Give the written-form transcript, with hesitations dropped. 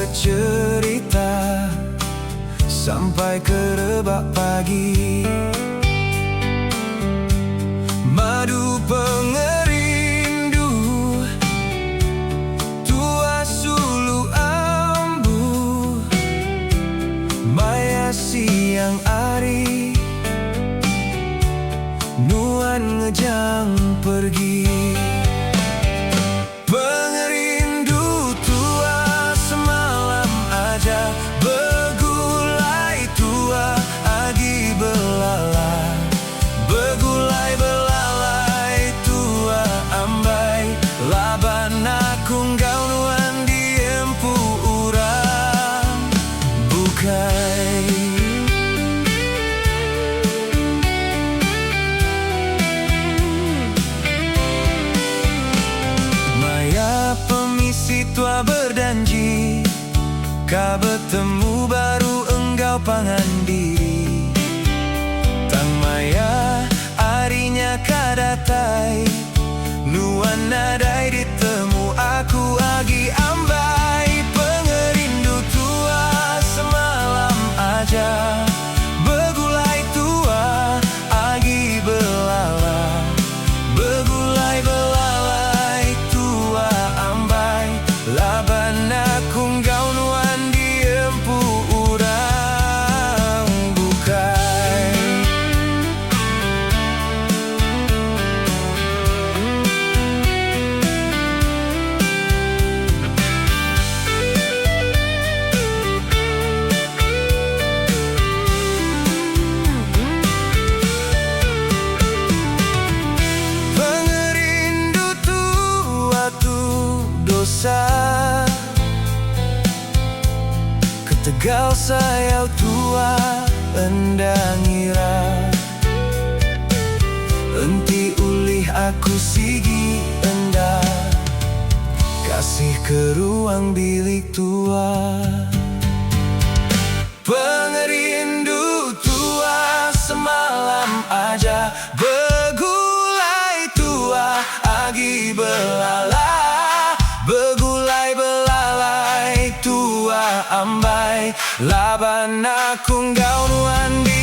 bercerita sampai ke rebak pagi. Madu pengerindu, tua sulu ambu, maya siang ari, nuan ngejang pergi. Pengerindu tua semalam aja, begulai tua agi belala, begulai belalai tua ambai, laban aku ngau nuan diempu urang bukai. Pemisi tua berdanji, ka bertemu baru enggau pangan diri. Tang maya arinya kadatai, nuan nadai ditemu aku agi ambai. Pengerindu tua semalam aja, begulai tua agi belala, begulai belalai tua ambai, laban aku ngau nuan diempu urang bukai. Pengerindu tua tu dosa, ketegal sayau tua endangira. Enti ulih aku sigi enda, kasih ke ruang bilik tua. Pengerindu tua semalam aja, begulai tua agi belala, begulai belalai tua ambai, laban aku ngau nuan di